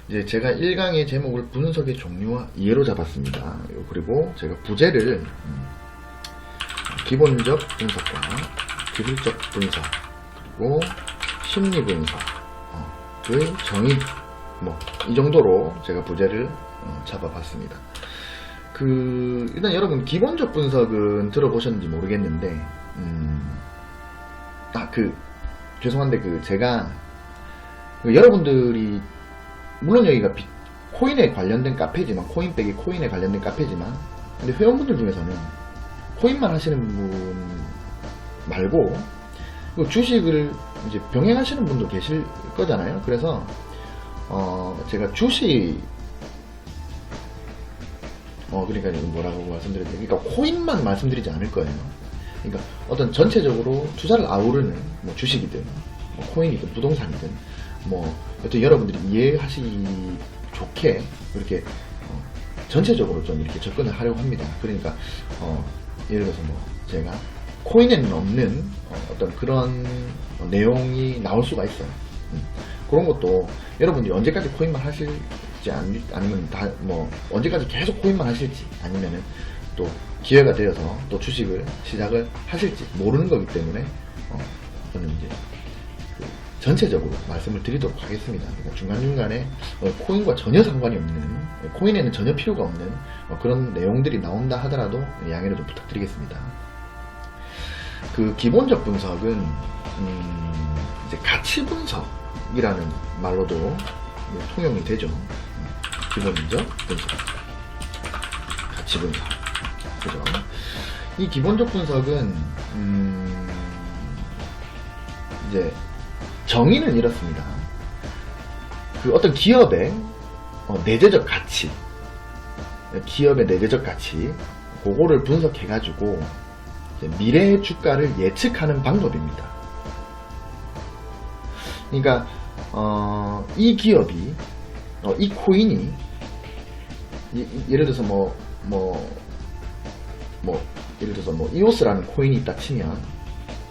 이제 제가 1강의 제목을 분석의 종류와 이해로 잡았습니다. 그리고 제가 부제를 기본적 분석과 기술적 분석 그리고 심리 분석의 정의 이 정도로 제가 부제를 잡아봤습니다. 일단 여러분 기본적 분석은 들어보셨는지 모르겠는데 죄송한데 제가 여러분들이 물론 여기가 코인에 관련된 카페지만 코인백이 코인에 관련된 카페지만 근데 회원분들 중에서는 코인만 하시는 분 말고 주식을 이제 병행하시는 분도 계실 거잖아요. 그래서 제가 주식 그러니까 뭐라고 말씀드려야 돼? 그러니까 코인만 말씀드리지 않을 거예요. 그러니까 어떤 전체적으로 투자를 아우르는 주식이든 코인이든 부동산이든 여튼 여러분들이 이해하시기 좋게 이렇게 전체적으로 좀 이렇게 접근을 하려고 합니다. 그러니까 예를 들어서 제가 코인에는 없는 어떤 그런 내용이 나올 수가 있어요. 그런 것도 여러분들이 언제까지 코인만 하실지 아니면 언제까지 계속 코인만 하실지 아니면은 또 기회가 되어서 또 주식을 시작을 하실지 모르는 거기 때문에 저는 이제 전체적으로 말씀을 드리도록 하겠습니다. 그러니까 중간중간에 코인과 전혀 상관이 없는 코인에는 전혀 필요가 없는 그런 내용들이 나온다 하더라도 양해를 좀 부탁드리겠습니다. 기본적 분석은 이제 가치 분석이라는 말로도 통용이 되죠. 기본적 분석, 가치 분석, 그죠? 이 기본적 분석은 이제 정의는 이렇습니다. 어떤 기업의 내재적 가치, 기업의 내재적 가치, 그거를 분석해가지고 미래의 주가를 예측하는 방법입니다. 그러니까 이 기업이, 이 코인이, 예를 들어서 예를 들어서 이오스라는 코인이 있다 치면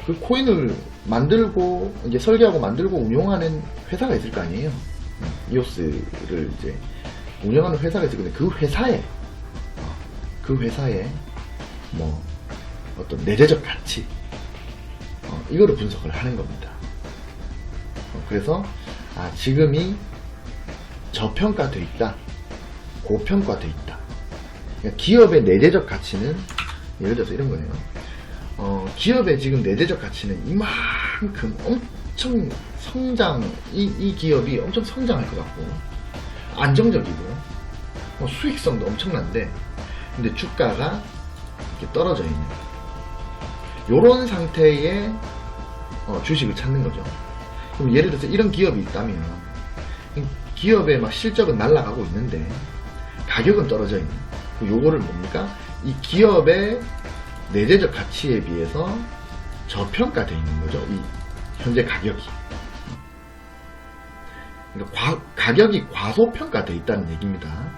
그 코인을 만들고 이제 설계하고 만들고 운용하는 회사가 있을 거 아니에요. 이오스를 이제 운영하는 회사가 있을 건데 그 회사에 어떤 내재적 가치 이거를 분석을 하는 겁니다. 그래서 지금이 저평가돼 있다, 고평가돼 있다. 그러니까 기업의 내재적 가치는 예를 들어서 이런 거예요. 기업의 지금 내재적 가치는 이만큼 엄청 이 기업이 엄청 성장할 것 같고 안정적이고 수익성도 엄청난데 근데 주가가 이렇게 떨어져 있는 요런 상태의 주식을 찾는 거죠. 그럼 예를 들어서 이런 기업이 있다면 기업의 실적은 날아가고 있는데 가격은 떨어져 있는 요거를 뭡니까? 이 기업의 내재적 가치에 비해서 저평가되어 있는 거죠. 이 현재 가격이. 그러니까 가격이 과소평가되어 있다는 얘기입니다.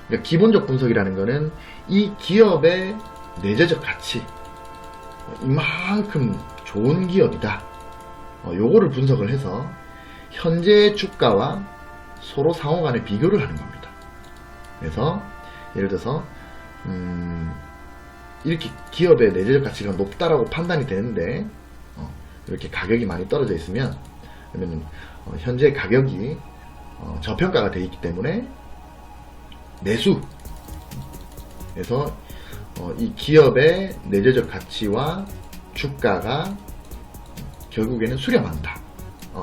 그러니까 기본적 분석이라는 거는 이 기업의 내재적 가치, 이만큼 좋은 기업이다. 요거를 분석을 해서 현재의 주가와 서로 상호간에 비교를 하는 겁니다. 그래서 예를 들어서 이렇게 기업의 내재적 가치가 높다라고 판단이 되는데 이렇게 가격이 많이 떨어져 있으면 그러면 현재 가격이 저평가가 되어 있기 때문에 매수. 그래서 이 기업의 내재적 가치와 주가가 결국에는 수렴한다.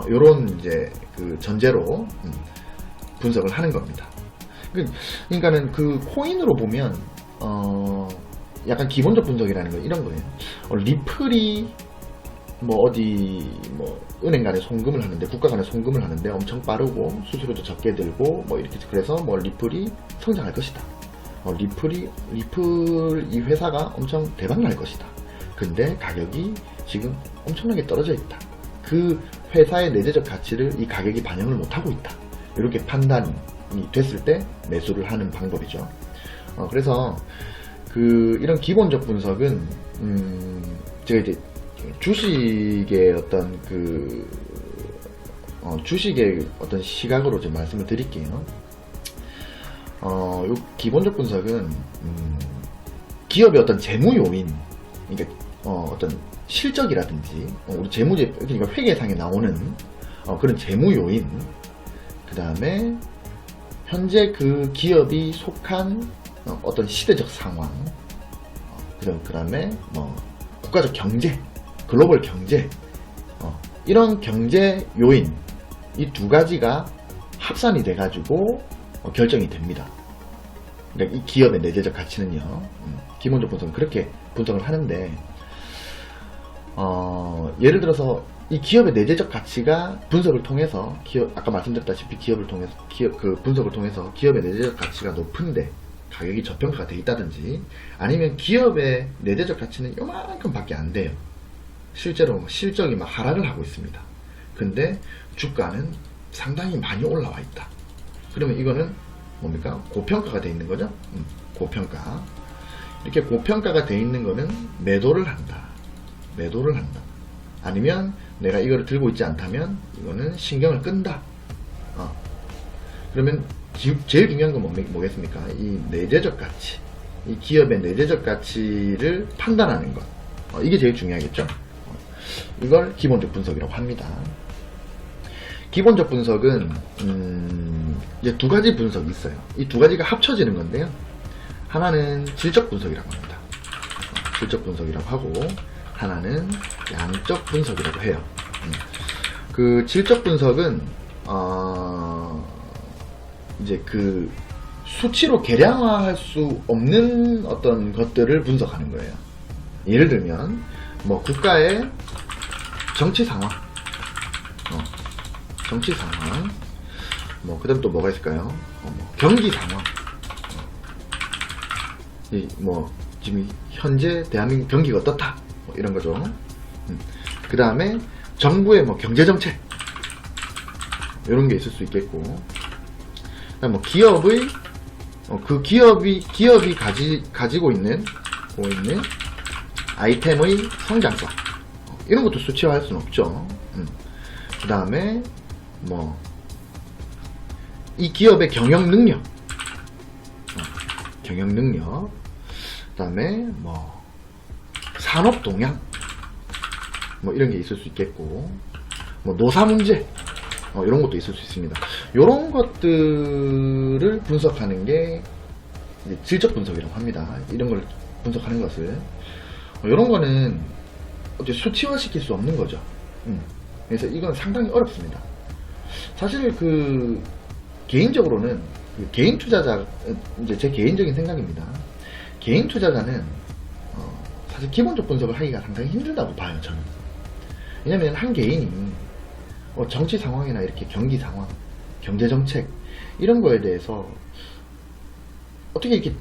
요런 이제 전제로 분석을 하는 겁니다. 그러니까는 코인으로 보면 약간 기본적 분석이라는 건 이런 거예요. 리플이 은행 간에 송금을 하는데 국가 간에 송금을 하는데 엄청 빠르고 수수료도 적게 들고 이렇게 그래서 리플이 성장할 것이다. 리플 이 회사가 엄청 대박 날 것이다. 근데 가격이 지금 엄청나게 떨어져 있다. 그 회사의 내재적 가치를 이 가격이 반영을 못하고 있다. 이렇게 판단이 됐을 때 매수를 하는 방법이죠. 그래서 이런 기본적 분석은 제가 이제 주식의 어떤 주식의 어떤 시각으로 좀 말씀을 드릴게요. 요 기본적 분석은 기업의 어떤 재무 요인, 그러니까 어떤 실적이라든지 우리 재무제, 그러니까 회계상에 나오는 그런 재무 요인, 그 다음에 현재 그 기업이 속한 어떤 시대적 상황, 그 다음에 뭐 국가적 경제, 글로벌 경제, 이런 경제 요인, 이 두 가지가 합산이 돼 가지고 결정이 됩니다. 그러니까 이 기업의 내재적 가치는요, 기본적 분석은 그렇게 분석을 하는데, 예를 들어서 이 기업의 내재적 가치가 분석을 통해서 아까 말씀드렸다시피 그 분석을 통해서 기업의 내재적 가치가 높은데 가격이 저평가가 돼 있다든지, 아니면 기업의 내재적 가치는 요만큼 밖에 안 돼요. 실제로 실적이 막 하락을 하고 있습니다. 근데 주가는 상당히 많이 올라와 있다. 그러면 이거는 뭡니까? 고평가가 돼 있는 거죠. 고평가. 이렇게 고평가가 돼 있는 거는 매도를 한다. 아니면 내가 이거를 들고 있지 않다면 이거는 신경을 끈다. 그러면 제일 중요한 건 뭐겠습니까? 이 내재적 가치, 이 기업의 내재적 가치를 판단하는 것, 이게 제일 중요하겠죠. 이걸 기본적 분석이라고 합니다. 기본적 분석은 이제 두 가지 분석이 있어요. 이 두 가지가 합쳐지는 건데요. 하나는 질적 분석이라고 합니다. 질적 분석이라고 하고, 하나는 양적 분석이라고 해요. 그 질적 분석은 이제 그 수치로 계량화할 수 없는 어떤 것들을 분석하는 거예요. 예를 들면 뭐 국가의 정치 상황, 뭐 그다음 또 뭐가 있을까요? 뭐 경기 상황, 뭐 지금 현재 대한민국 경기가 어떻다, 뭐 이런 거죠. 그 다음에 정부의 뭐 경제 정책, 이런 게 있을 수 있겠고, 그다음 뭐 기업의 그 기업이 가지고 있는 아이템의 성장성, 이런 것도 수치화할 수는 없죠. 그 다음에 뭐 이 기업의 경영 능력, 그 다음에 뭐 산업 동향, 뭐 이런 게 있을 수 있겠고, 뭐 노사 문제, 이런 것도 있을 수 있습니다. 이런 것들을 분석하는 게 이제 질적 분석이라고 합니다. 이런 걸 분석하는 것을, 이런 거는 어떻게 수치화시킬 수 없는 거죠. 그래서 이건 상당히 어렵습니다. 사실 그 개인적으로는 그 개인 투자자, 이제 제 개인적인 생각입니다. 개인 투자자는 사실 기본적 분석을 하기가 상당히 힘들다고 봐요, 저는. 왜냐면 한 개인이 정치 상황이나 이렇게 경기 상황, 경제 정책, 이런 거에 대해서 어떻게 이렇게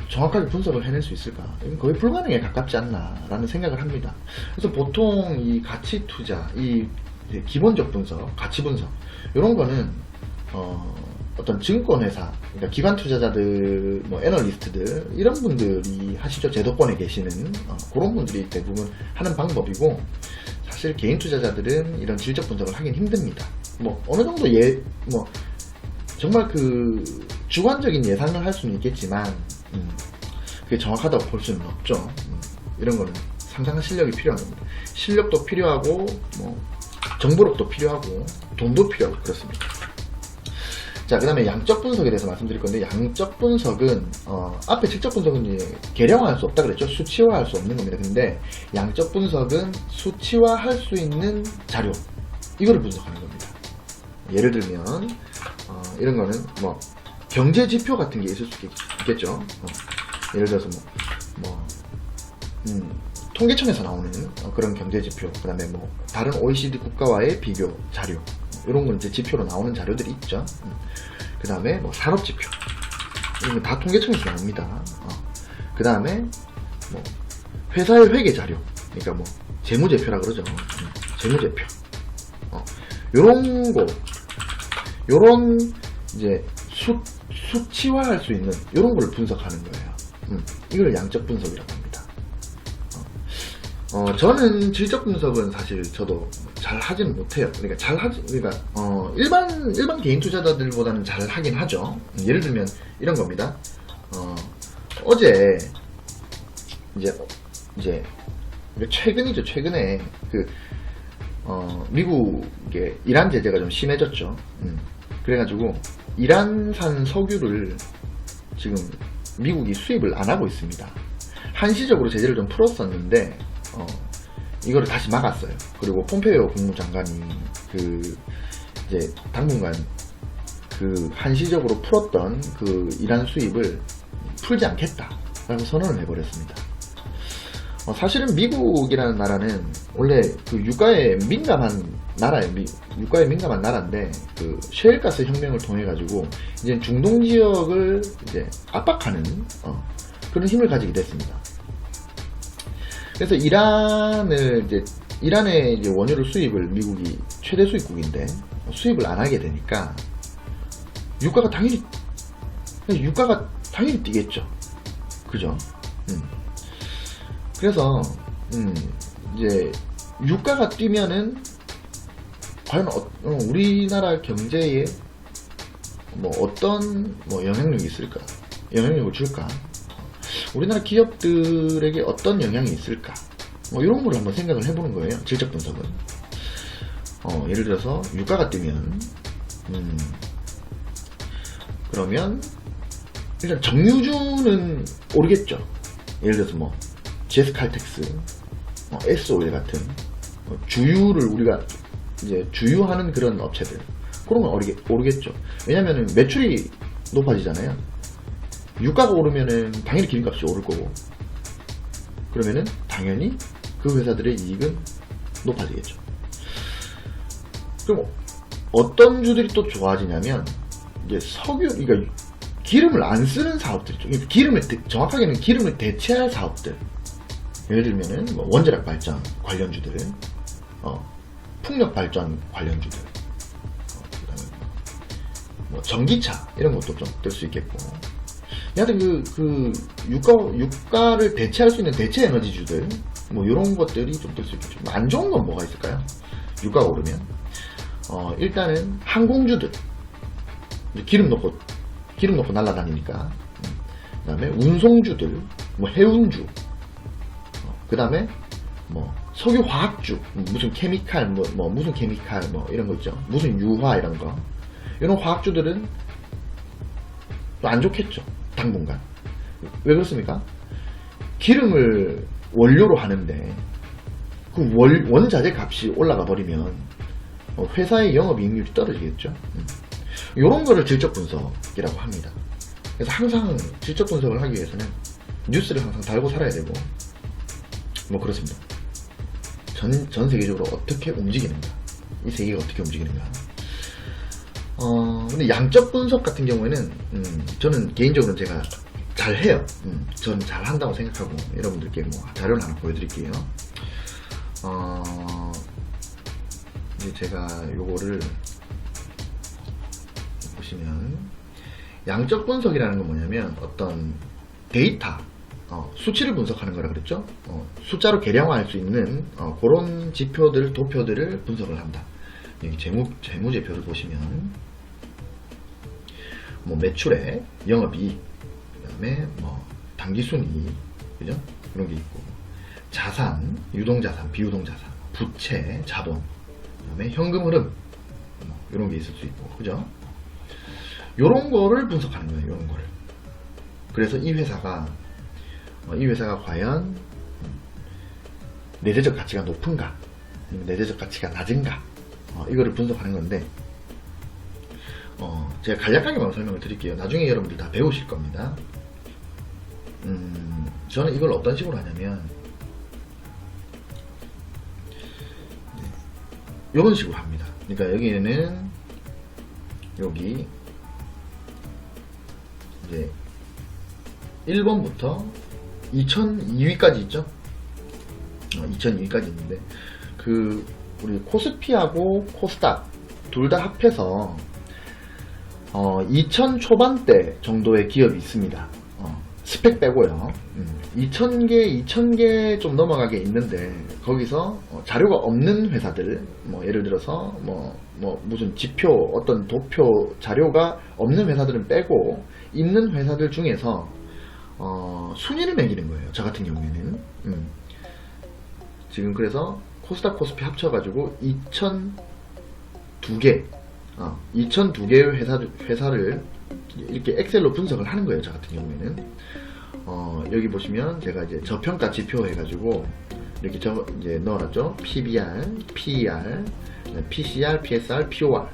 정확하게 분석을 해낼 수 있을까? 이건 거의 불가능에 가깝지 않나라는 생각을 합니다. 그래서 보통 이 가치 투자, 이 기본적 분석, 가치 분석, 이런 거는 어떤 증권회사, 그러니까 기관 투자자들, 뭐 애널리스트들, 이런 분들이 하시죠. 제도권에 계시는 그런 분들이 대부분 하는 방법이고, 사실 개인 투자자들은 이런 질적 분석을 하긴 힘듭니다. 뭐 어느 정도 뭐 정말 그 주관적인 예상을 할 수는 있겠지만, 그게 정확하다고 볼 수는 없죠. 이런 거는 상당한 실력이 필요한 겁니다. 실력도 필요하고, 뭐 정보력도 필요하고, 돈도 필요하고, 그렇습니다. 자, 그 다음에 양적 분석에 대해서 말씀드릴 건데, 양적 분석은 앞에 질적 분석은 이제 계량화할 수 없다 그랬죠. 수치화할 수 없는 겁니다. 근데 양적 분석은 수치화할 수 있는 자료, 이거를 분석하는 겁니다. 예를 들면 이런 거는 뭐 경제 지표 같은 게 있을 수 있겠죠. 예를 들어서 통계청에서 나오는 그런 경제 지표, 그 다음에 뭐 다른 OECD 국가와의 비교 자료, 이런 건 이제 지표로 나오는 자료들이 있죠. 그 다음에 뭐 산업 지표, 이건 다 통계청에서 나옵니다. 그 다음에 뭐 회사의 회계 자료, 그러니까 뭐 재무제표라 그러죠. 재무제표, 요런 이제 수치화할 수 있는 요런 걸 분석하는 거예요. 이걸 양적 분석이라고 합니다. 저는 질적 분석은 사실 저도 잘 하지는 못해요. 일반 개인 투자자들보다는 잘 하긴 하죠. 예를 들면 이런 겁니다. 어제 이제 최근이죠. 최근에 미국의 이란 제재가 좀 심해졌죠. 그래가지고 이란산 석유를 지금 미국이 수입을 안 하고 있습니다. 한시적으로 제재를 좀 풀었었는데 이거를 다시 막았어요. 그리고 폼페이오 국무장관이 이제 당분간 한시적으로 풀었던 이란 수입을 풀지 않겠다라고 선언을 해버렸습니다. 사실은 미국이라는 나라는 원래 유가에 민감한 나라예요. 유가에 민감한 나라인데 셰일가스 혁명을 통해 가지고 이제 중동 지역을 이제 압박하는 그런 힘을 가지게 됐습니다. 그래서 이란의 이제 원유를 수입을 미국이 최대 수입국인데 수입을 안 하게 되니까 유가가 당연히 뛰겠죠. 그죠? 그래서 이제 유가가 뛰면은 과연 우리나라 경제에 어떤 영향력이 있을까? 영향력을 줄까? 우리나라 기업들에게 어떤 영향이 있을까? 이런 걸 한번 생각을 해보는 거예요. 질적 분석은. 예를 들어서 유가가 뛰면 그러면 일단 정유주는 오르겠죠. 예를 들어서 GS칼텍스, S오일 같은 주유를 우리가 이제 주유하는 그런 업체들, 그런 건 오르겠죠. 왜냐면은 매출이 높아지잖아요. 유가가 오르면은 당연히 기름값이 오를 거고, 그러면은 당연히 그 회사들의 이익은 높아지겠죠. 그럼 어떤 주들이 또 좋아지냐면 이제 그러니까 기름을 안 쓰는 사업들이죠. 정확하게는 기름을 대체할 사업들. 예를 들면은 원자력 발전 관련주들, 풍력 발전 관련주들, 그다음에 전기차 이런 것도 좀 뜰 수 있겠고. 여하튼 유가를 대체할 수 있는 대체 에너지주들, 이런 것들이 좀 뜰 수 있겠죠. 안 좋은 건 뭐가 있을까요? 유가가 오르면 일단은 항공주들, 기름 넣고 날아다니니까. 그다음에 운송주들, 해운주, 그다음에 석유 화학주, 무슨 케미칼, 무슨 케미칼, 이런 거 있죠. 무슨 유화 이런 거. 이런 화학주들은 또 안 좋겠죠. 당분간. 왜 그렇습니까? 기름을 원료로 하는데 그 원자재 값이 올라가 버리면 회사의 영업이익률이 떨어지겠죠. 이런 거를 질적 분석이라고 합니다. 그래서 항상 질적 분석을 하기 위해서는 뉴스를 항상 달고 살아야 되고, 그렇습니다. 전 세계적으로 어떻게 움직이는가, 이 세계가 어떻게 움직이는가. 근데 양적 분석 같은 경우에는 저는 개인적으로 제가 잘 해요. 저는 잘 한다고 생각하고, 여러분들께 자료를 하나 보여드릴게요. 이제 제가 요거를 보시면, 양적 분석이라는 건 뭐냐면 어떤 데이터, 수치를 분석하는 거라 그랬죠. 숫자로 계량화할 수 있는 그런 지표들, 도표들을 분석을 한다. 여기 재무제표를 보시면 매출액, 영업이익, 그다음에 당기순이익, 그죠? 그런 게 있고, 자산, 유동자산, 비유동자산, 부채, 자본, 그다음에 현금 흐름, 이런 게 있을 수 있고, 그죠? 요런 거를 분석하는 거예요. 요런 거를. 그래서 이 회사가 과연 내재적 가치가 높은가, 내재적 가치가 낮은가, 이거를 분석하는 건데, 제가 간략하게만 설명을 드릴게요. 나중에 여러분들 다 배우실 겁니다. 저는 이걸 어떤 식으로 하냐면, 이런 식으로 합니다. 그러니까 여기에는 여기 이제 1번부터 2002위까지 있죠. 2002위까지 있는데, 우리 코스피하고 코스닥 둘 다 합해서 2000 초반대 정도의 기업이 있습니다. 스펙 빼고요. 2000개 좀 넘어가게 있는데 거기서 자료가 없는 회사들, 뭐 예를 들어서 무슨 지표, 어떤 도표 자료가 없는 회사들은 빼고 있는 회사들 중에서 순위를 매기는 거예요. 저 같은 경우에는 지금 그래서 코스닥 코스피 합쳐가지고 2002개의 회사를 이렇게 엑셀로 분석을 하는 거예요. 저 같은 경우에는 여기 보시면 제가 이제 저평가 지표 해가지고 이렇게 이제 넣어놨죠. PBR, PER, PCR, PSR, POR,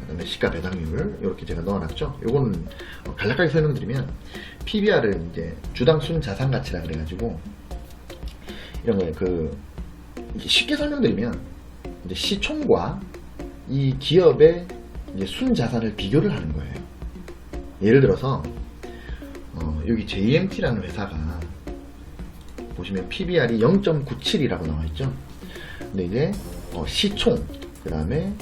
그다음에 시가 배당률 이렇게 제가 넣어놨죠. 요거는 간략하게 설명드리면 PBR은 이제 주당 순 자산 가치라 그래가지고 이런 거예요. 쉽게 설명드리면 이제 시총과 이 기업의 이제 순 자산을 비교를 하는 거예요. 예를 들어서 여기 JMT라는 회사가 보시면 PBR이 0.97이라고 나와있죠. 근데 이제 시총, 그 다음에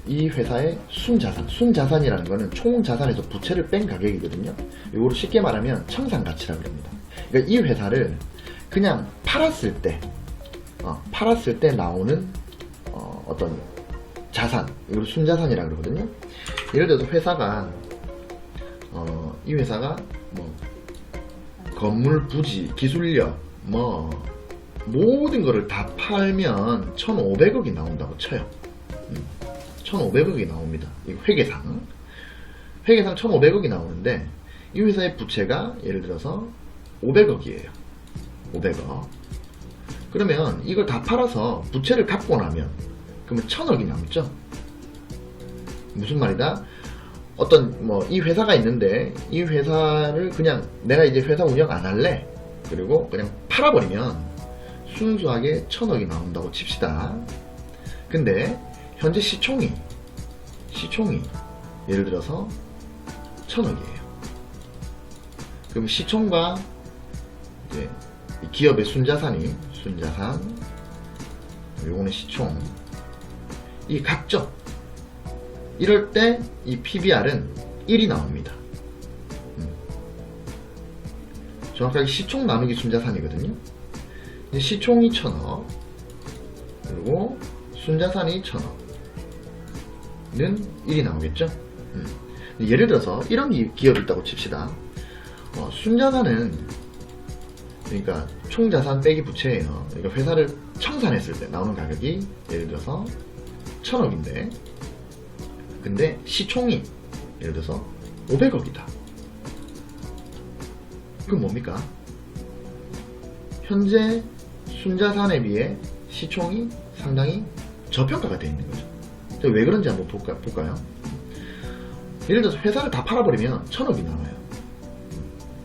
이 회사의 순자산이라는 거는 총 자산에서 부채를 뺀 가격이거든요. 이거를 쉽게 말하면 청산가치라고 합니다. 그러니까 이 회사를 그냥 팔았을 때 나오는 어떤 자산, 이걸 순자산이라고 그러거든요. 예를 들어서 회사가 이 회사가 건물 부지, 기술력, 모든 거를 다 팔면 1,500억이 나온다고 쳐요. 1,500억이 나옵니다. 이거 회계상 1,500억이 나오는데 이 회사의 부채가 예를 들어서 500억이에요. 500억. 그러면 이걸 다 팔아서 부채를 갚고 나면 그러면 1,000억이 남죠. 무슨 말이다? 이 회사가 있는데 이 회사를 그냥 내가 이제 회사 운영 안 할래. 그리고 그냥 팔아버리면 순수하게 1,000억이 나온다고 칩시다. 근데 현재 시총이 예를 들어서 1,000억이에요. 그럼 시총과 이제 이 기업의 순자산, 요거는 시총, 이 같죠? 이럴 때 이 PBR은 1이 나옵니다. 정확하게 시총 나누기 순자산이거든요. 시총이 1,000억, 그리고 순자산이 1,000억는 1이 나오겠죠. 예를 들어서 이런 기업이 있다고 칩시다. 순자산은 그러니까 총자산 빼기 부채예요. 그러니까 회사를 청산했을 때 나오는 가격이 예를 들어서 1,000억인데 근데 시총이 예를 들어서 500억이다. 그건 뭡니까? 현재 순자산에 비해 시총이 상당히 저평가가 되어 있는 거죠. 왜 그런지 한번 볼까요? 예를 들어서 회사를 다 팔아버리면 1,000억이 나와요.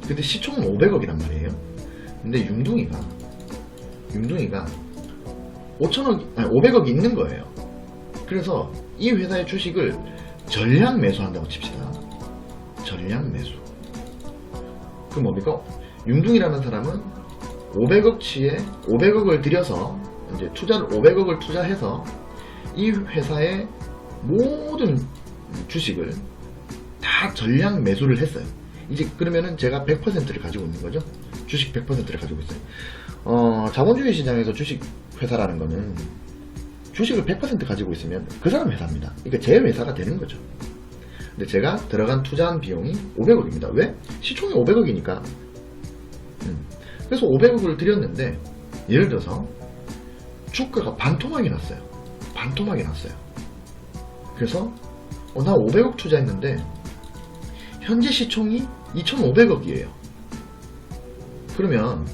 근데 시총은 500억이란 말이에요. 근데 융둥이가 500억이 있는 거예요. 그래서 이 회사의 주식을 전량 매수한다고 칩시다. 전량 매수. 그 뭡니까? 융둥이라는 사람은 500억치에 500억을 들여서 이제 500억을 투자해서 이 회사의 모든 주식을 다 전량 매수를 했어요. 이제 그러면은 제가 100%를 가지고 있는 거죠. 주식 100%를 가지고 있어요. 자본주의 시장에서 주식 회사라는 거는 주식을 100% 가지고 있으면 그 사람 회사입니다. 그러니까 제 회사가 되는 거죠. 근데 제가 들어간 투자한 비용이 500억입니다. 왜? 시총이 500억이니까. 그래서 500억을 들였는데 예를 들어서 주가가 반토막이 났어요. 그래서 나 500억 투자했는데 현재 시총이 2,500억이에요. 그러면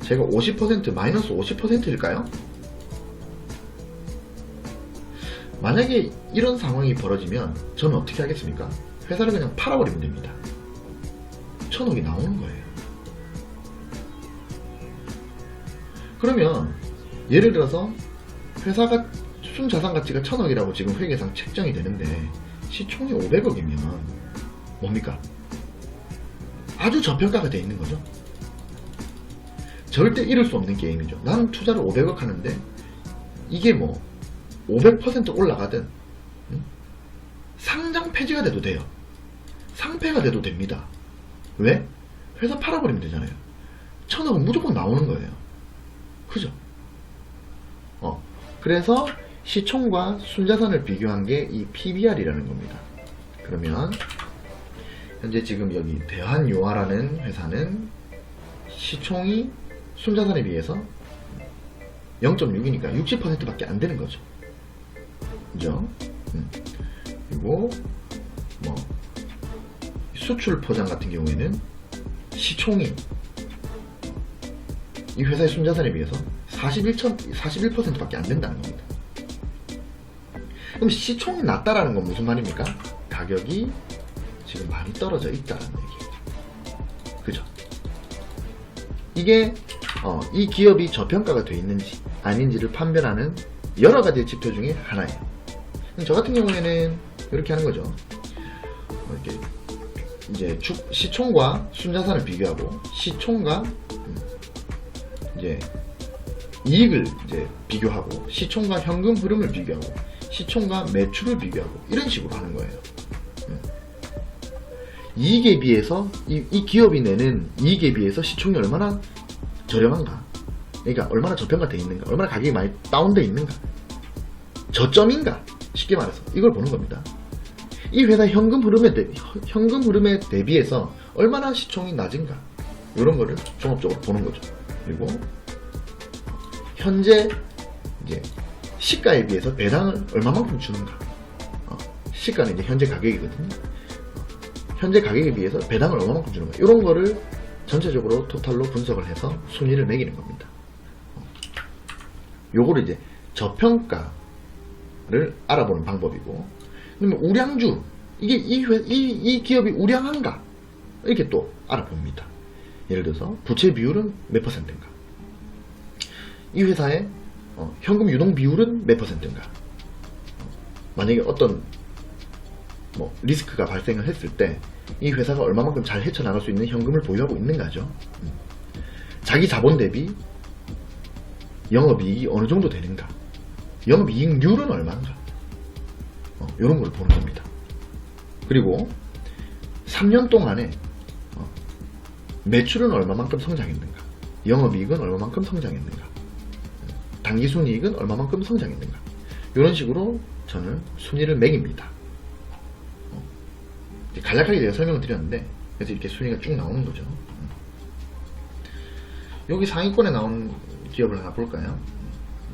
제가 50% 마이너스 50%일까요? 만약에 이런 상황이 벌어지면 저는 어떻게 하겠습니까? 회사를 그냥 팔아버리면 됩니다. 1,000억이 나오는 거예요. 그러면 예를 들어서 회사가 순자산 가치가 1,000억이라고 지금 회계상 책정이 되는데 시총이 500억이면 뭡니까? 아주 저평가가 되어 있는 거죠. 절대 이룰 수 없는 게임이죠. 나는 투자를 500억 하는데 이게 500% 올라가든 상장 폐지가 돼도 돼요. 상폐가 돼도 됩니다. 왜? 회사 팔아버리면 되잖아요. 1000억은 무조건 나오는 거예요. 그죠? 그래서 시총과 순자산을 비교한 게 이 PBR이라는 겁니다. 그러면 현재 지금 여기 대한요아라는 회사는 시총이 순자산에 비해서 0.6이니까 60%밖에 안 되는 거죠. 그죠? 그리고 뭐 수출 포장 같은 경우에는 시총이 이 회사의 순자산에 비해서 41%밖에 안 된다는 겁니다. 그럼 시총이 낮다라는 건 무슨 말입니까? 가격이 지금 많이 떨어져 있다는 얘기예요. 그죠? 이게 이 기업이 저평가가 되어 있는지 아닌지를 판별하는 여러 가지 지표 중에 하나예요. 저 같은 경우에는 이렇게 하는 거죠. 이렇게 이제 시총과 순자산을 비교하고 시총과 이제 이익을 이제 비교하고 시총과 현금 흐름을 비교하고 시총과 매출을 비교하고 이런 식으로 하는 거예요. 이익에 비해서 이 기업이 내는 이익에 비해서 시총이 얼마나 저렴한가, 그러니까 얼마나 저평가되어 있는가, 얼마나 가격이 많이 다운되어 있는가, 저점인가, 쉽게 말해서 이걸 보는 겁니다. 이 회사 현금 흐름에 대비해서 얼마나 시총이 낮은가, 이런 거를 종합적으로 보는 거죠. 그리고 현재 이제 시가에 비해서 배당을 얼마만큼 주는가, 시가는 이제 현재 가격이거든요. 현재 가격에 비해서 배당을 얼마만큼 주는가, 이런 거를 전체적으로 토탈로 분석을 해서 순위를 매기는 겁니다. 요거를 이제 저평가를 알아보는 방법이고, 그러면 우량주, 이게 이 기업이 우량한가, 이렇게 또 알아봅니다. 예를 들어서 부채 비율은 몇 %인가, 이 회사의 현금 유동 비율은 몇 %인가, 만약에 어떤 리스크가 발생을 했을 때 이 회사가 얼마만큼 잘 헤쳐나갈 수 있는 현금을 보유하고 있는가죠. 자기 자본 대비 영업이익이 어느 정도 되는가, 영업이익률은 얼마인가, 이런 걸 보는 겁니다. 그리고 3년 동안에 매출은 얼마만큼 성장했는가, 영업이익은 얼마만큼 성장했는가, 당기순이익은 얼마만큼 성장했는가, 이런 식으로 저는 순위를 매깁니다. 간략하게 제가 설명을 드렸는데, 그래서 이렇게 순위가 쭉 나오는 거죠. 여기 상위권에 나온 기업을 하나 볼까요?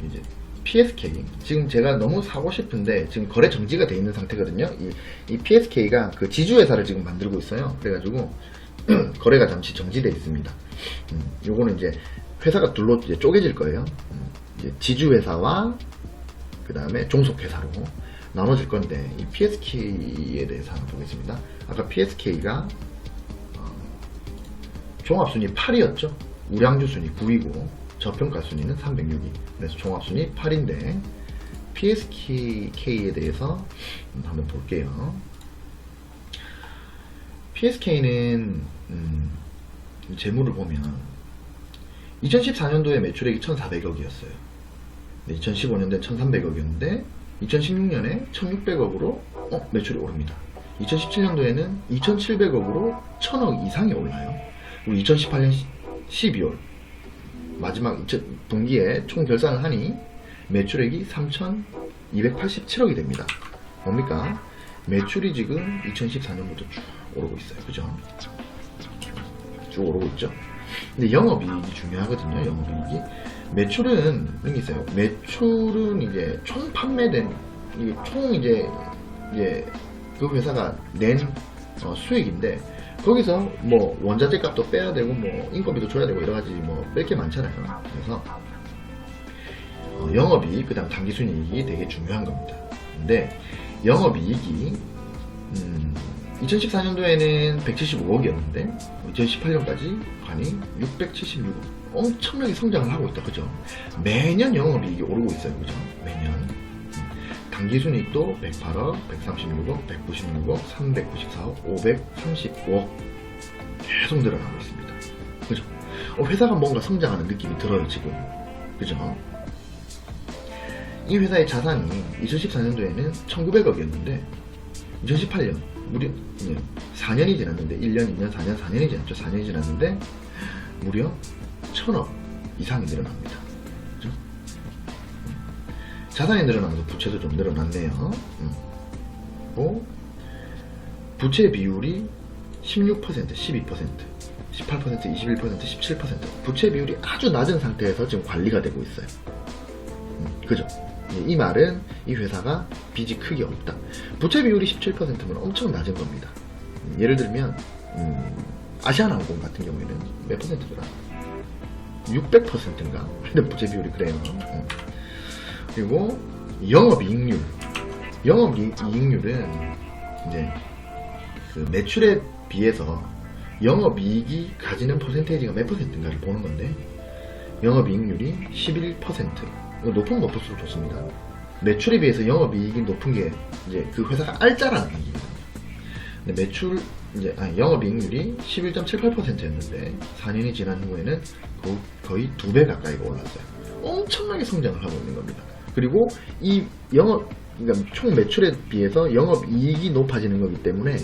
이제 PSK. 지금 제가 너무 사고 싶은데 지금 거래 정지가 돼 있는 상태거든요. 이 PSK가 그 지주회사를 지금 만들고 있어요. 그래가지고 거래가 잠시 정지돼 있습니다. 요거는 이제 회사가 둘로 이제 쪼개질 거예요. 이제 지주회사와 그 다음에 종속회사로 나눠질 건데, 이 PSK에 대해서 한번 보겠습니다. 아까 PSK가 종합순위 8이었죠. 우량주 순위 9이고 저평가 순위는 306위. 그래서 종합순위 8인데 PSK에 대해서 한번 볼게요. PSK는 재물을 보면 2014년도에 매출액이 1,400억이었어요. 2015년도에 1,300억이었는데 2016년에 1,600억으로 매출이 오릅니다. 2017년도에는 2,700억으로 1,000억 이상이 올라요. 그리고 2018년 12월 마지막 분기에 총 결산을 하니 매출액이 3,287억이 됩니다. 뭡니까? 매출이 지금 2014년부터 쭉 오르고 있어요. 그죠? 쭉 오르고 있죠. 근데 영업이익이 중요하거든요. 영업이익이. 매출은 이런 게 있어요. 매출은 이제 총 판매된, 이게 총 이제 그 회사가 낸 수익인데, 거기서 뭐 원자재 값도 빼야 되고 뭐 인건비도 줘야 되고 여러 가지 뭐 뺄 게 많잖아요. 그래서 영업이익, 그 다음 당기순이익이 되게 중요한 겁니다. 근데 영업이익이 2014년도에는 175억이었는데 2018년까지 가니 676억, 엄청나게 성장을 하고 있다. 그죠? 매년 영업이익이 오르고 있어요. 그죠? 매년. 당기순이익도 108억, 136억, 196억, 394억, 535억 계속 늘어나고 있습니다. 그죠? 회사가 뭔가 성장하는 느낌이 들어요, 지금. 그죠? 이 회사의 자산이 2014년도에는 1900억이었는데 2018년 우리 4년이 지났는데 1년, 2년, 4년, 4년이 지났죠. 4년이 지났는데 무려 1000억 이상이 늘어납니다. 그죠? 자산이 늘어나면서 부채도 좀 늘어났네요. 부채 비율이 16%, 12%, 18%, 21%, 17% 부채 비율이 아주 낮은 상태에서 지금 관리가 되고 있어요. 그죠? 이 말은 이 회사가 빚이 크게 없다. 부채 비율이 17%면 엄청 낮은 겁니다. 예를 들면 아시아나항공 같은 경우에는 몇 퍼센트더라? 600%인가? 근데 부채 비율이 그래요. 그리고 영업이익률. 영업이익률은 이제 그 매출에 비해서 영업이익이 가지는 퍼센테이지가 몇 퍼센트인가를 보는 건데, 영업이익률이 11%. 높으면 높을수록 좋습니다. 매출에 비해서 영업이익이 높은 게 이제 그 회사가 알짜라는 얘기예요. 근데 영업이익률이 11.78%였는데 4년이 지난 후에는 거의 2배 가까이가 올랐어요. 엄청나게 성장을 하고 있는 겁니다. 그리고 이 그러니까 총 매출에 비해서 영업이익이 높아지는 거기 때문에,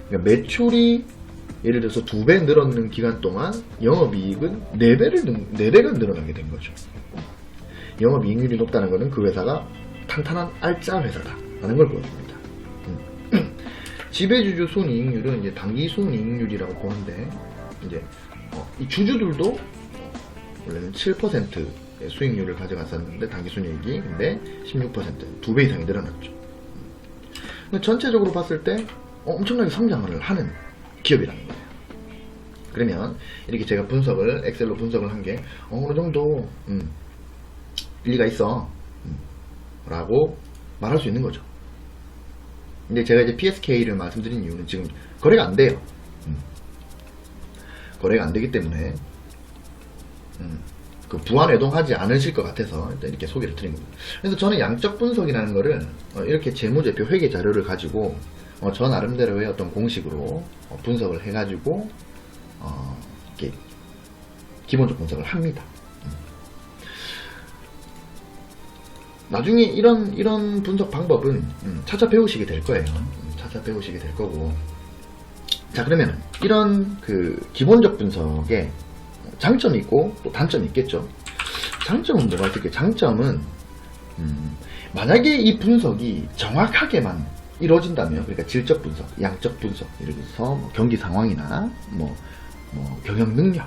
그러니까 매출이 예를 들어서 2배 늘었는 기간 동안 영업이익은 4배가 늘어나게 된 거죠. 영업이익률이 높다는 것은 그 회사가 탄탄한 알짜 회사다라는 걸 보여줍니다. 지배주주 순이익률은 이제 당기 순이익률이라고 보는데, 이제 이 주주들도 원래는 7%의 수익률을 가져갔었는데 당기 순이익이 근데 16%, 2배 이상이 늘어났죠. 전체적으로 봤을 때 엄청나게 성장을 하는 기업이라는 거예요. 그러면 이렇게 제가 엑셀로 분석을 한 게 어느 정도 일리가 있어 라고 말할 수 있는 거죠. 근데 제가 이제 PSK를 말씀드린 이유는 지금 거래가 안 돼요. 거래가 안 되기 때문에 그 부안외동하지 않으실 것 같아서 일단 이렇게 소개를 드린 겁니다. 그래서 저는 양적 분석이라는 거를 이렇게 재무제표 회계 자료를 가지고 저 나름대로의 어떤 공식으로 분석을 해가지고 이렇게 기본적 분석을 합니다. 나중에 이런 분석 방법은 찾아 배우시게 될 거예요. 찾아 배우시게 될 거고. 자, 그러면 이런 그 기본적 분석에 장점이 있고 또 단점이 있겠죠. 장점은 뭐가 있을까요? 장점은 만약에 이 분석이 정확하게만 이루어진다면, 그러니까 질적 분석, 양적 분석, 예를 들어서 경기 상황이나 경영 능력,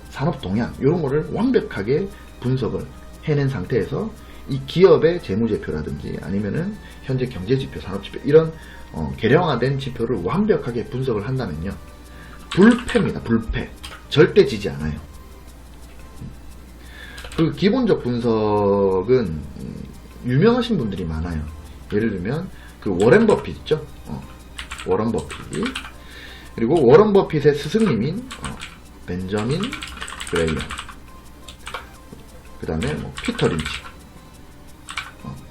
산업 동향 이런 거를 완벽하게 분석을 해낸 상태에서 이 기업의 재무제표라든지 아니면은 현재 경제지표, 산업지표 이런 계량화된 지표를 완벽하게 분석을 한다면요, 불패입니다. 불패. 절대 지지 않아요. 그리고 기본적 분석은 유명하신 분들이 많아요. 예를 들면 그 워렌 버핏 있죠? 워런 버핏. 그리고 워런 버핏의 스승님인 벤저민 그레이엄. 그 다음에 피터 린치.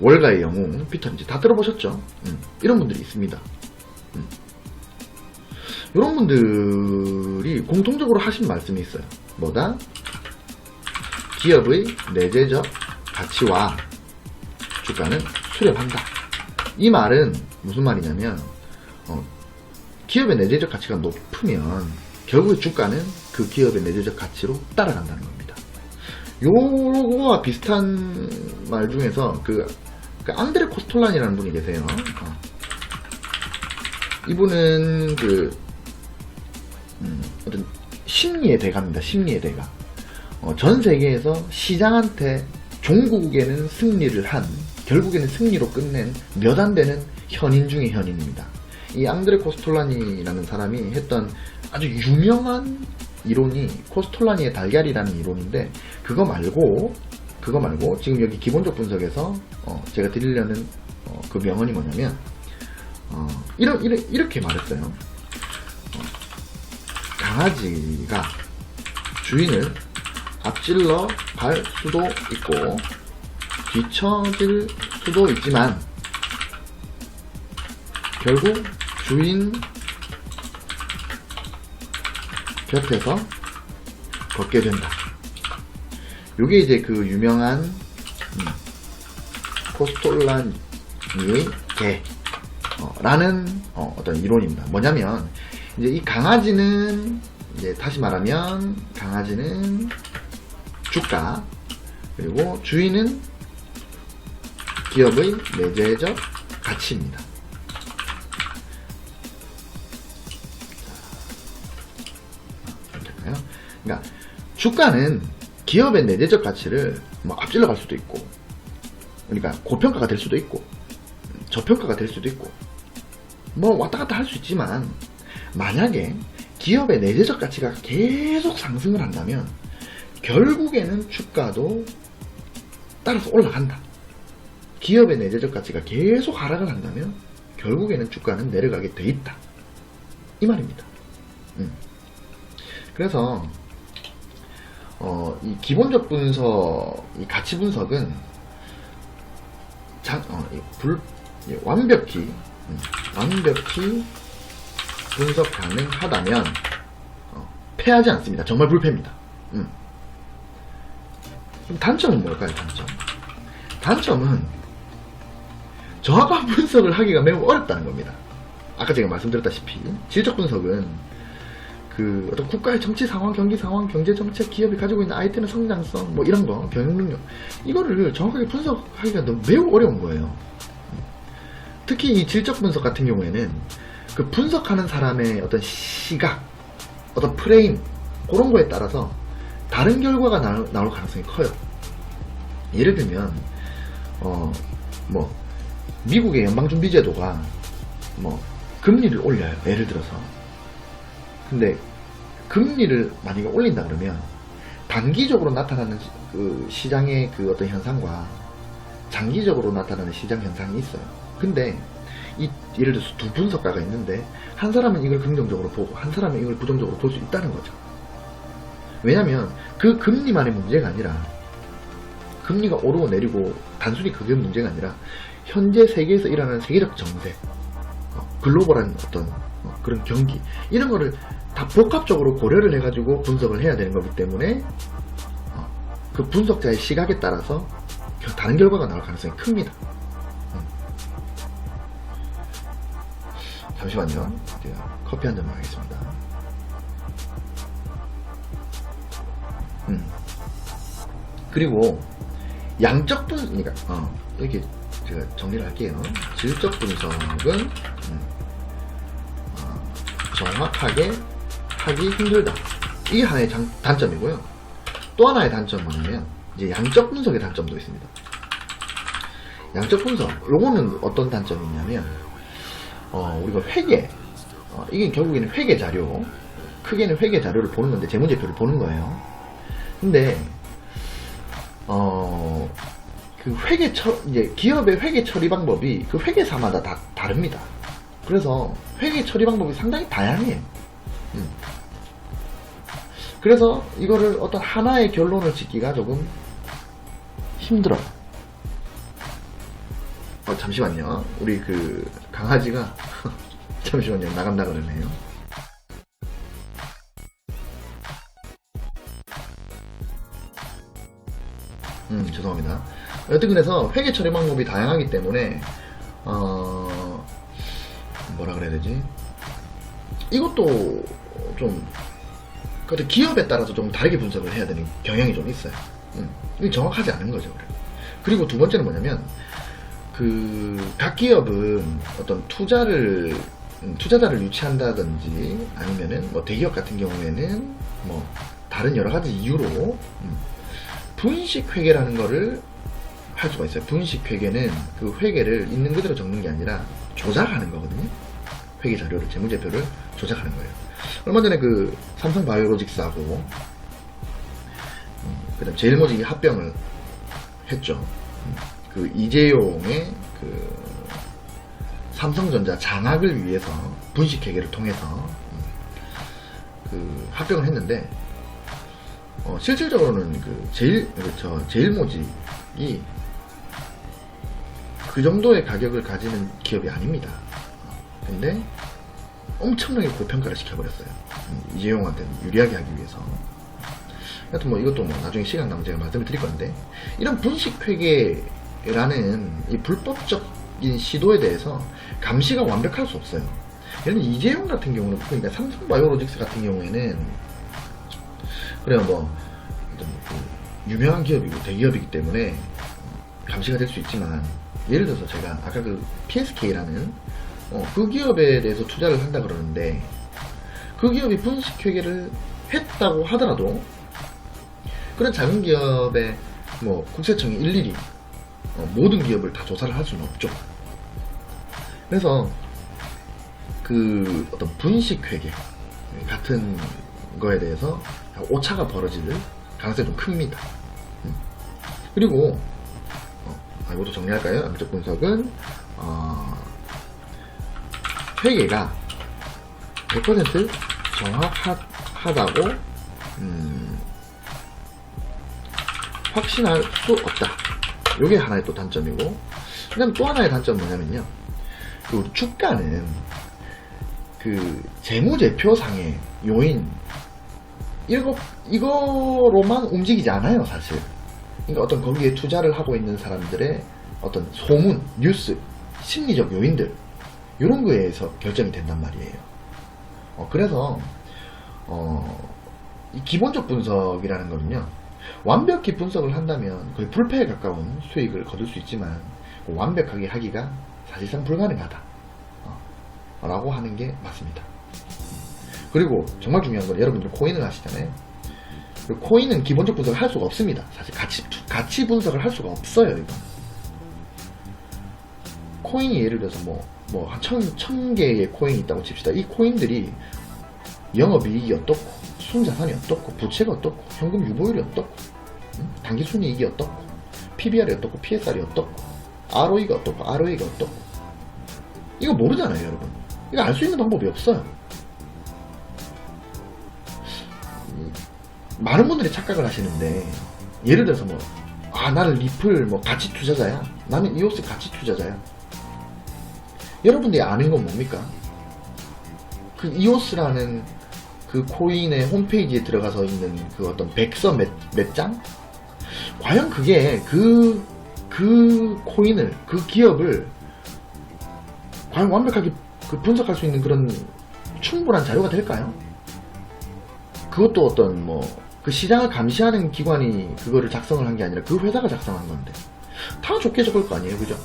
월가의 영웅 피터 린치 다 들어보셨죠? 이런 분들이 있습니다. 이런 분들이 공통적으로 하신 말씀이 있어요. 뭐다? 기업의 내재적 가치와 주가는 수렴한다. 이 말은 무슨 말이냐면 기업의 내재적 가치가 높으면 결국에 주가는 그 기업의 내재적 가치로 따라간다는 겁니다. 요거와 비슷한 말 중에서 그 앙드레 코스톨란이라는 분이 계세요. 이분은 어떤 심리의 대가입니다. 심리의 대가. 전 세계에서 시장한테 종국에는 승리를 한, 결국에는 승리로 끝낸 몇 안 되는 현인 중의 현인입니다. 이 앙드레 코스톨라니라는 사람이 했던 아주 유명한 이론이 코스톨라니의 달걀이라는 이론인데, 그거 말고 지금 여기 기본적 분석에서 제가 드리려는 그 명언이 뭐냐면 이렇게 말했어요. 강아지가 주인을 앞질러 갈 수도 있고 뒤처질 수도 있지만 결국 주인 곁에서 걷게 된다. 요게 이제 그 유명한 코스톨라니의 개라는 어떤 이론입니다. 뭐냐면 이제 이 강아지는 이제 다시 말하면 강아지는 주가, 그리고 주인은 기업의 내재적 가치입니다. 그러니까 주가는 기업의 내재적 가치를 뭐 앞질러 갈 수도 있고, 그러니까 고평가가 될 수도 있고 저평가가 될 수도 있고 뭐 왔다 갔다 할 수 있지만, 만약에 기업의 내재적 가치가 계속 상승을 한다면 결국에는 주가도 따라서 올라간다. 기업의 내재적 가치가 계속 하락을 한다면 결국에는 주가는 내려가게 돼 있다, 이 말입니다. 그래서 이 기본적 분석, 이 가치 분석은 완벽히 분석 가능하다면 패하지 않습니다. 정말 불패입니다. 그럼 단점은 뭘까요? 단점은 정확한 분석을 하기가 매우 어렵다는 겁니다. 아까 제가 말씀드렸다시피 질적 분석은 그 어떤 국가의 정치 상황, 경기 상황, 경제 정책, 기업이 가지고 있는 아이템의 성장성, 뭐 이런 거, 경영 능력, 이거를 정확하게 분석하기가 너무 매우 어려운 거예요. 특히 이 질적 분석 같은 경우에는 그 분석하는 사람의 어떤 시각, 어떤 프레임, 그런 거에 따라서 다른 결과가 나올 가능성이 커요. 예를 들면 뭐 미국의 연방준비제도가 뭐 금리를 올려요, 예를 들어서. 근데 금리를 만약에 올린다 그러면 단기적으로 나타나는 그 시장의 그 어떤 현상과 장기적으로 나타나는 시장 현상이 있어요. 근데 예를 들어서 두 분석가가 있는데 한 사람은 이걸 긍정적으로 보고 한 사람은 이걸 부정적으로 볼 수 있다는 거죠. 왜냐면 그 금리만의 문제가 아니라, 금리가 오르고 내리고 단순히 그게 문제가 아니라 현재 세계에서 일어나는 세계적 정세, 글로벌한 어떤 그런 경기, 이런 거를 다 복합적으로 고려를 해가지고 분석을 해야 되는 거기 때문에 그 분석자의 시각에 따라서 다른 결과가 나올 가능성이 큽니다. 잠시만요. 제가 커피 한 잔만 하겠습니다. 그리고 양적 분석, 그러니까 이렇게 제가 정리를 할게요. 질적 분석은 정확하게 하기 힘들다. 이게 하나의 단점이고요. 또 하나의 단점은 뭐냐면 이제 양적 분석의 단점도 있습니다. 양적 분석, 요거는 어떤 단점이 있냐면 우리가 회계, 이게 결국에는 회계 자료, 크게는 회계 자료를 보는 건데, 재무제표를 보는 거예요. 근데 그 이제 기업의 회계 처리 방법이 그 회계사마다 다 다릅니다. 그래서 회계 처리 방법이 상당히 다양해요. 그래서 이거를 어떤 하나의 결론을 짓기가 조금 힘들어요. 잠시만요. 우리 그 강아지가 잠시만요. 나간다 그러네요. 죄송합니다. 여튼 그래서 회계 처리 방법이 다양하기 때문에 뭐라 그래야 되지? 이것도 좀 기업에 따라서 좀 다르게 분석을 해야 되는 경향이 좀 있어요. 이게 정확하지 않은 거죠. 그리고 두 번째는 뭐냐면 각 기업은 어떤 투자자를 유치한다든지 아니면은 뭐 대기업 같은 경우에는 뭐 다른 여러 가지 이유로 분식 회계라는 거를 할 수가 있어요. 분식 회계는 그 회계를 있는 그대로 적는 게 아니라 조작하는 거거든요. 회계 자료를, 재무제표를 조작하는 거예요. 얼마 전에 그 삼성바이오로직스하고 그다음 제일모직이 합병을 했죠. 그 이재용의 그 삼성전자 장악을 위해서 분식회계를 통해서 그 합병을 했는데, 실질적으로는 제일모직이 그 정도의 가격을 가지는 기업이 아닙니다. 근데 엄청나게 고평가를 시켜버렸어요. 이재용한테 유리하게 하기 위해서. 하여튼 뭐 이것도 뭐 나중에 시간 나면 제가 말씀을 드릴 건데, 이런 분식회계라는 이 불법적인 시도에 대해서 감시가 완벽할 수 없어요. 예를 들어 이재용 같은 경우는, 그러니까 삼성바이오로직스 같은 경우에는 그래요, 뭐 유명한 기업이고 대기업이기 때문에 감시가 될 수 있지만, 예를 들어서 제가 아까 그 PSK라는 그 기업에 대해서 투자를 한다 그러는데, 그 기업이 분식회계를 했다고 하더라도 그런 작은 기업의 뭐 국세청이 일일이 모든 기업을 다 조사를 할 수는 없죠. 그래서 그 어떤 분식회계 같은 거에 대해서 오차가 벌어질 가능성이 좀 큽니다. 그리고 이것도 정리할까요? 암적 분석은 회계가 100% 정확하다고 확신할 수 없다. 이게 하나의 또 단점이고, 그다음 또 하나의 단점은 뭐냐면요, 그 우리 주가는 그 재무제표상의 요인 이거로만 움직이지 않아요, 사실. 그러니까 어떤 거기에 투자를 하고 있는 사람들의 어떤 소문, 뉴스, 심리적 요인들, 이런 거에 의해서 결정이 된단 말이에요. 그래서 이 기본적 분석이라는 거는요, 완벽히 분석을 한다면 거의 불패에 가까운 수익을 거둘 수 있지만, 완벽하게 하기가 사실상 불가능하다 라고 하는 게 맞습니다. 그리고 정말 중요한 건, 여러분들 코인을 하시잖아요. 코인은 기본적 분석을 할 수가 없습니다. 사실 가치 분석을 할 수가 없어요. 이건 코인이 예를 들어서 뭐 한 1000개의 코인이 있다고 칩시다. 이 코인들이 영업이익이 어떻고, 순자산이 어떻고, 부채가 어떻고, 현금 유보율이 어떻고, 당기순이익이 어떻고, PBR이 어떻고, PSR이 어떻고, ROE가 어떻고, ROA가 어떻고, 이거 모르잖아요, 여러분. 이거 알 수 있는 방법이 없어요. 많은 분들이 착각을 하시는데, 예를 들어서 나는 리플 가치 투자자야, 나는 이오스 가치 투자자야. 여러분들이 아는 건 뭡니까? 그 이오스라는 그 코인의 홈페이지에 들어가서 있는 그 어떤 백서 몇 장? 과연 그게 그 코인을, 그 기업을 과연 완벽하게 분석할 수 있는 그런 충분한 자료가 될까요? 그것도 어떤 그 시장을 감시하는 기관이 그거를 작성을 한 게 아니라 그 회사가 작성한 건데, 다 좋게 적을 거 아니에요, 그죠?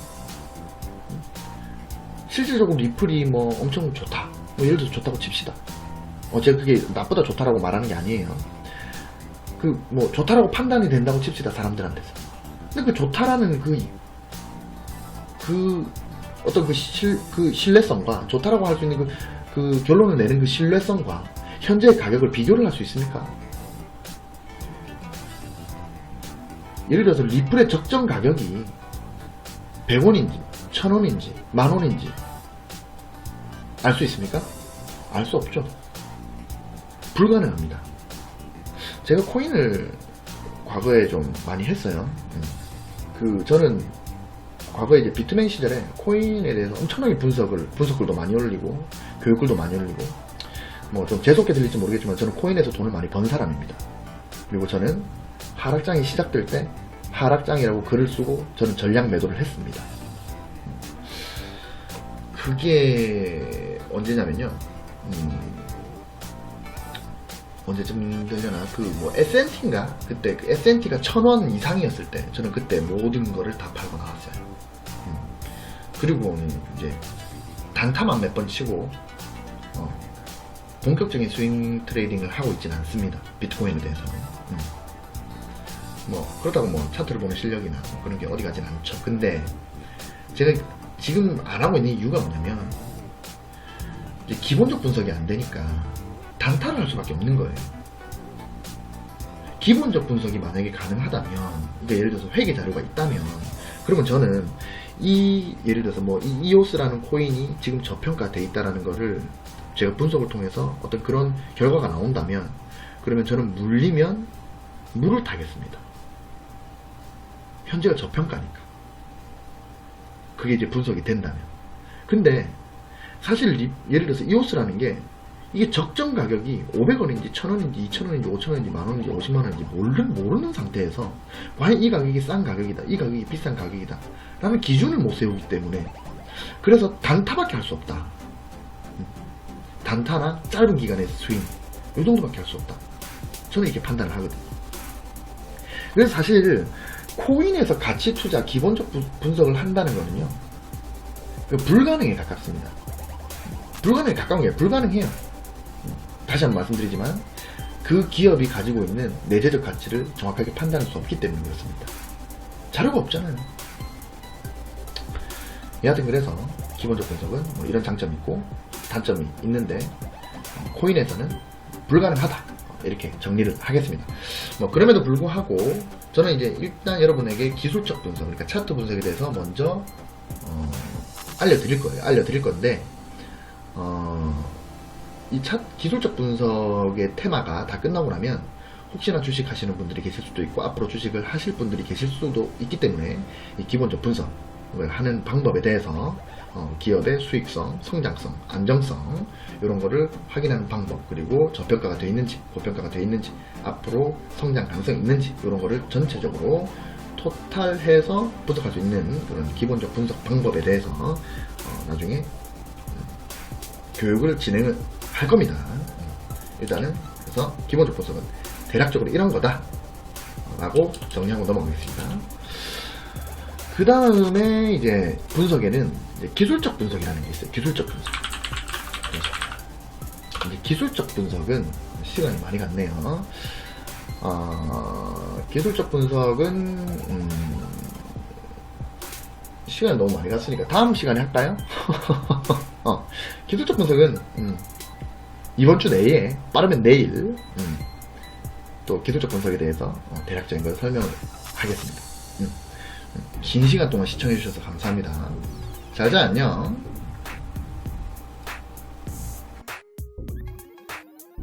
실질적으로 리플이 엄청 좋다, 예를 들어서 좋다고 칩시다. 제가 그게 나쁘다 좋다라고 말하는 게 아니에요. 좋다라고 판단이 된다고 칩시다, 사람들한테서. 근데 그 좋다라는 어떤 그 신뢰성과, 좋다라고 할 수 있는 그 결론을 내는 그 신뢰성과 현재의 가격을 비교를 할 수 있습니까? 예를 들어서 리플의 적정 가격이 100원인지 1000원인지 10,000원인지 알 수 있습니까? 알 수 없죠. 불가능합니다. 제가 코인을 과거에 좀 많이 했어요. 저는 과거에 이제 비트맨 시절에 코인에 대해서 엄청나게 분석글도 많이 올리고 교육글도 많이 올리고, 좀 재수없게 들릴지 모르겠지만 저는 코인에서 돈을 많이 번 사람입니다. 그리고 저는 하락장이 시작될 때 하락장이라고 글을 쓰고 저는 전량 매도를 했습니다. 그게 언제냐면요, 언제쯤 되려나, S&T인가? 그때 S&T가 1000원 이상이었을 때 저는 그때 모든 거를 다 팔고 나왔어요. 그리고 이제 단타만 몇 번 치고 본격적인 스윙 트레이딩을 하고 있지는 않습니다, 비트코인에 대해서는. 그렇다고 차트를 보는 실력이나 그런 게 어디 가진 않죠. 근데 제가 지금 안 하고 있는 이유가 뭐냐면, 이제 기본적 분석이 안 되니까 단타를 할 수밖에 없는 거예요. 기본적 분석이 만약에 가능하다면, 그러니까 예를 들어서 회계 자료가 있다면, 그러면 저는 예를 들어서 이 이오스라는 코인이 지금 저평가돼 있다라는 거를 제가 분석을 통해서 어떤 그런 결과가 나온다면, 그러면 저는 물리면 물을 타겠습니다. 현재가 저평가니까. 그게 이제 분석이 된다면. 근데 사실 예를 들어서 이오스라는 게, 이게 적정 가격이 500원인지 1000원인지 2000원인지 5000원인지 만원인지 50만원인지 모르는 상태에서 과연 이 가격이 싼 가격이다, 이 가격이 비싼 가격이다 라는 기준을 못 세우기 때문에, 그래서 단타밖에 할 수 없다. 단타나 짧은 기간의 스윙 이 정도밖에 할 수 없다. 저는 이렇게 판단을 하거든요. 그래서 사실 코인에서 가치 투자 기본적 분석을 한다는 거는요, 불가능에 가깝습니다. 불가능에 가까운 게 불가능해요. 다시 한번 말씀드리지만 그 기업이 가지고 있는 내재적 가치를 정확하게 판단할 수 없기 때문에 그렇습니다. 자료가 없잖아요. 여하튼 그래서 기본적 분석은 뭐 이런 장점이 있고 단점이 있는데 코인에서는 불가능하다, 이렇게 정리를 하겠습니다. 뭐 그럼에도 불구하고 저는 이제 일단 여러분에게 기술적 분석, 그러니까 차트 분석에 대해서 먼저 알려드릴 거예요. 알려드릴 건데 이 기술적 분석의 테마가 다 끝나고 나면 혹시나 주식 하시는 분들이 계실 수도 있고 앞으로 주식을 하실 분들이 계실 수도 있기 때문에 이 기본적 분석을 하는 방법에 대해서 기업의 수익성, 성장성, 안정성 이런 거를 확인하는 방법, 그리고 저평가가 되어 있는지 고평가가 되어 있는지 앞으로 성장 가능성이 있는지 이런 거를 전체적으로 토탈해서 분석할 수 있는 그런 기본적 분석 방법에 대해서 나중에 교육을 진행을 할 겁니다. 일단은 그래서 기본적 분석은 대략적으로 이런 거다 라고 정리하고 넘어가겠습니다. 그 다음에 이제 분석에는 이제 기술적 분석이라는 게 있어요. 기술적 분석. 이제 기술적 분석은 시간이 많이 갔네요. 기술적 분석은 시간이 너무 많이 갔으니까 다음 시간에 할까요? 기술적 분석은 이번 주 내에, 빠르면 내일 또 기술적 분석에 대해서 대략적인 걸 설명을 하겠습니다. 긴 시간 동안 시청해주셔서 감사합니다. 잘 자, 안녕.